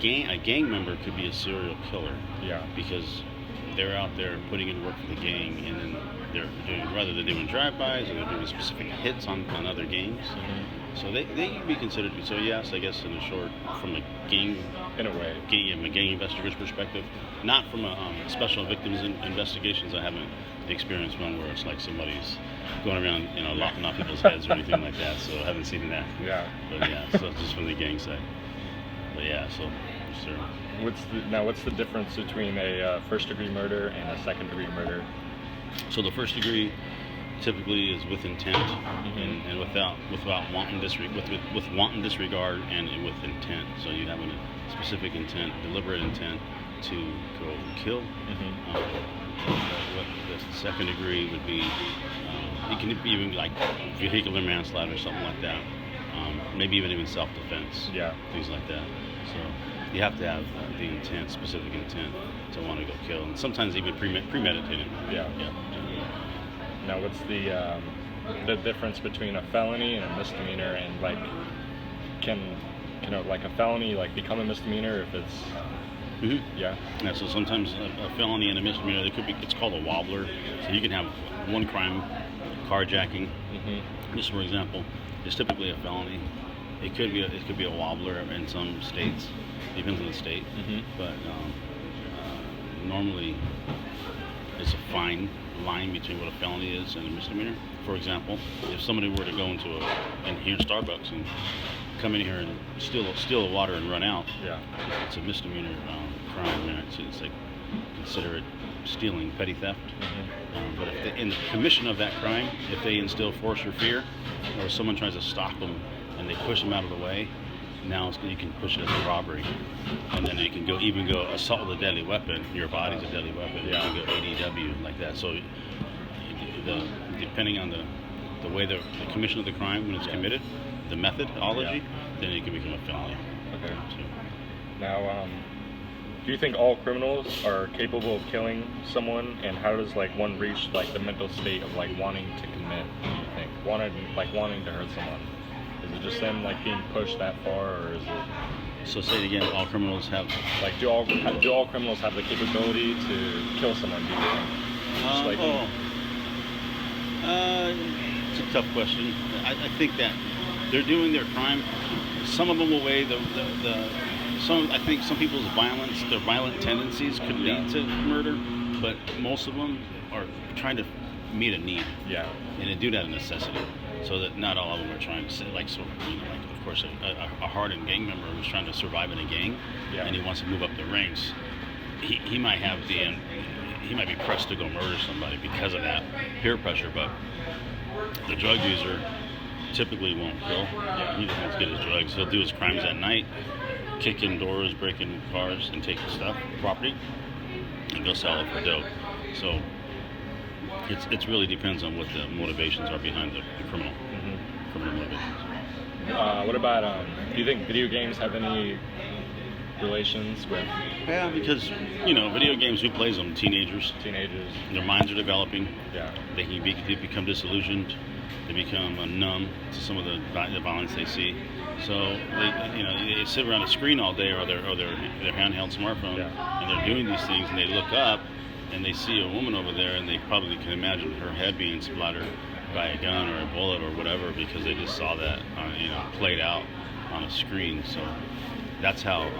gang member could be a serial killer. Yeah. Because they're out there putting in work for the gang, and then they're doing, rather than doing drive-bys, or they're doing specific hits on other gangs. Mm-hmm. So they can be considered. So yes, I guess in a short, from a gang, in a way, from a gang investigator's perspective, not from a special victims investigations. I haven't experienced one where it's like somebody's going around, locking off people's heads or anything like that. So I haven't seen that. Yeah. But yeah, so it's just from the gang side. But yeah, so sure. What's the difference between a first-degree murder and a second-degree murder? So the first degree typically is with intent, Mm-hmm. and without wanton with wanton disregard and with intent. So you have a specific intent, deliberate intent to go kill. Mm-hmm. What the second degree would be, it can be even like vehicular manslaughter or something like that. Maybe even self-defense. Yeah. Things like that. So you have to have the intent, specific intent to want to go kill, and sometimes even premeditated. Yeah. Now, what's the difference between a felony and a misdemeanor, and like can like a felony like become a misdemeanor if it's Mm-hmm. Yeah. So sometimes a felony and a misdemeanor, it's called a wobbler. So you can have one crime, carjacking. Mm-hmm. Just for example, it's typically a felony. It could be a wobbler in some states. Depends on the state. Mm-hmm. But normally it's a fine line between what a felony is and a misdemeanor. For example, if somebody were to go into here Starbucks and come in here and steal the water and run out, Yeah. it's a misdemeanor crime. And it's like, consider it stealing, petty theft. Mm-hmm. But if in the commission of that crime, if they instill force or fear, or someone tries to stop them and they push them out of the way, now you can push it as a robbery, and then you can go assault with a deadly weapon. Your body's a deadly weapon. Yeah. You can go ADW like that. So depending on the way the commission of the crime when it's committed, the methodology, then it can become a felony. Okay. So, Now, do you think all criminals are capable of killing someone, and how does one reach the mental state of wanting to commit? Do you think wanting to hurt someone? Is it just them being pushed that far, or is it? So say it again. All criminals have. Do all criminals have the capability to kill someone? Do you think? It's a tough question. I think that they're doing their crime. Some of them will weigh I think some people's their violent tendencies could lead to murder, but most of them are trying to meet a need. Yeah. And they do that a necessity. So that not all of them are trying to of course, a hardened gang member who's trying to survive in a gang, and he wants to move up the ranks. He might be pressed to go murder somebody because of that peer pressure, but the drug user typically won't kill. He just wants to get his drugs. He'll do his crimes at night, kick in doors, break in cars, and take stuff, property, and go sell it for dope. So it really depends on what the motivations are behind the criminal motivations. What about do you think video games have any relations with? Yeah, because video games, who plays them? Teenagers. Their minds are developing. Yeah. They can become disillusioned. They become numb to some of the violence they see. So they sit around a screen all day, or their handheld smartphone, and they're doing these things, and they look up and they see a woman over there, and they probably can imagine her head being splattered by a gun or a bullet or whatever, because they just saw that played out on a screen. So that's how,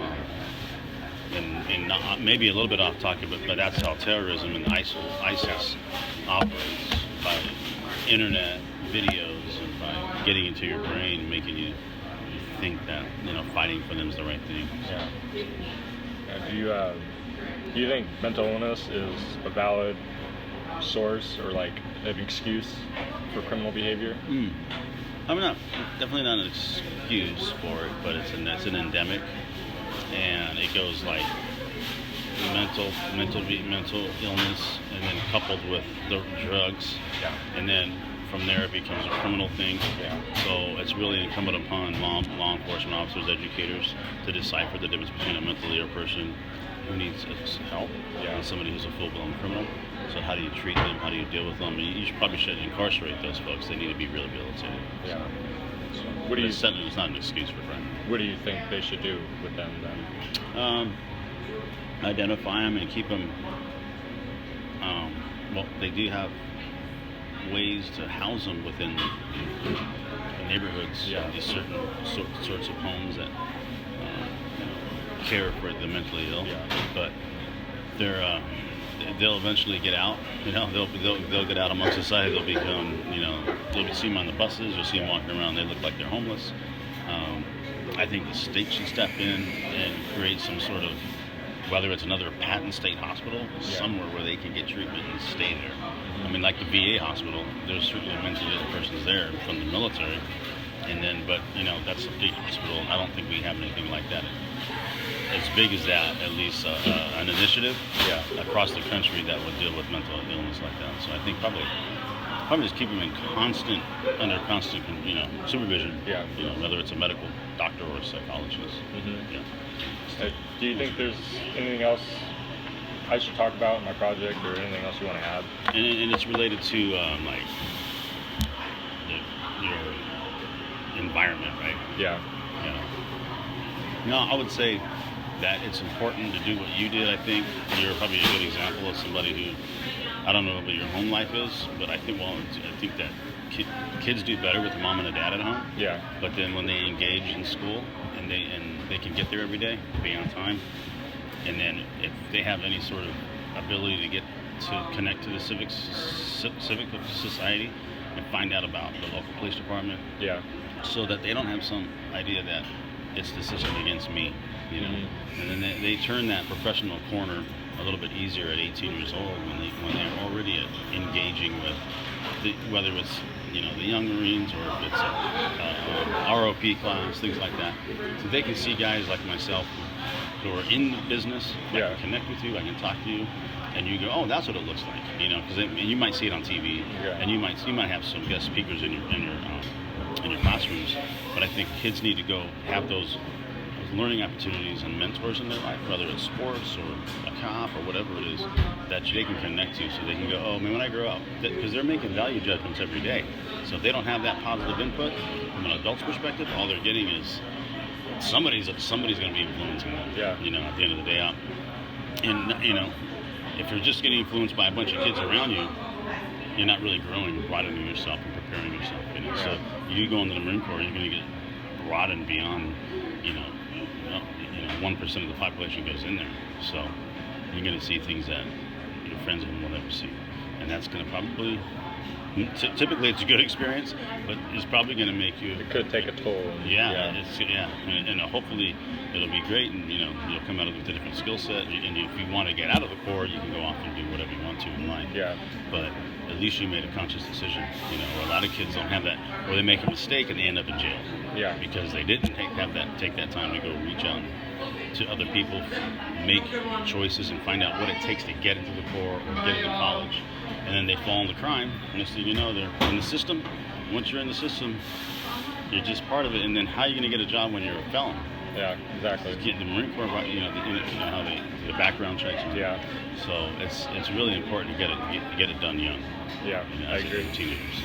and maybe a little bit off topic, but that's how terrorism and ISIS operates, by internet videos and by getting into your brain and making you think that fighting for them is the right thing. Yeah. Do you think mental illness is a valid source or an excuse for criminal behavior? I'm definitely not an excuse for it, but it's an endemic, and it goes mental illness, and then coupled with the drugs, and then from there it becomes a criminal thing. So it's really incumbent upon law enforcement officers, educators, to decipher the difference between a mentally ill person who needs help and somebody who's a full-blown criminal. So how do you treat them? How do you deal with them? You probably shouldn't incarcerate those folks. They need to be rehabilitated. Yeah. So what do you It's not an excuse for crime. what do you think they should do with them then? Identify them and keep them. Well, they do have ways to house them within the neighborhoods. Yeah. These certain sorts of homes that care for the mentally ill. Yeah. But they'll eventually get out. They'll get out amongst society. They'll become, you'll see them on the buses. You'll see them walking around. They look like they're homeless. I think the state should step in and create some sort of, whether it's another patent state hospital, somewhere where they can get treatment and stay there. I mean, like the VA hospital, there's certainly mentally ill persons there from the military, but that's a big hospital. I don't think we have anything like that as big as that. At least an initiative across the country that would deal with mental illness like that. So I think probably just keep them under constant supervision. Yeah. Whether it's a medical doctor or a psychologist. Mm-hmm. Yeah. Do you think there's anything else I should talk about in my project, or anything else you want to add? And it's related to like your environment, right? Yeah. No, I would say that it's important to do what you did. I think you're probably a good example of somebody who, I don't know what your home life is, but I think that kids do better with a mom and a dad at home. Yeah. But then when they engage in school and they can get there every day, be on time, and then if they have any sort of ability to connect to the civic society and find out about the local police department, so that they don't have some idea that it's the system against me, Mm-hmm. and then they turn that professional corner a little bit easier at 18 years old when they're already engaging with whether it's the young Marines or if it's a ROP class, things like that. So they can see guys like myself who are in the business. I can connect with you. I can talk to you, and you go, oh, that's what it looks like. Because you might see it on TV, and you might have some guest speakers in your classrooms. But I think kids need to go have those learning opportunities and mentors in their life, whether it's sports or a cop or whatever it is, that they can connect to, so they can go, oh man, when I grow up, because they're making value judgments every day. So if they don't have that positive input from an adult's perspective, all they're getting is somebody's going to be influencing them. At the end of the day out. And if you're just getting influenced by a bunch of kids around you, you're not really growing and broadening yourself and preparing yourself. So you go into the Marine Corps, you're going to get broadened beyond 1% of the population goes in there. So you're going to see things that your friends will never see, and that's going to probably. Typically, it's a good experience, but it's probably going to make you. It could take a toll. And hopefully it'll be great, and you'll come out of it with a different skill set. And if you want to get out of the Corps, you can go off and do whatever you want to in life. But at least you made a conscious decision. Or a lot of kids don't have that, or they make a mistake and they end up in jail. Because they didn't take that time to go reach out to other people, make choices, and find out what it takes to get into the Corps or get into college. And then they fall into crime. Next thing you know, they're in the system. Once you're in the system, you're just part of it. And then how are you going to get a job when you're a felon? Yeah, exactly. Get the Marine Corps, how the background checks. So it's really important to get it done young. I agree. Teenagers.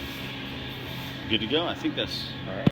Good to go. I think that's. All right.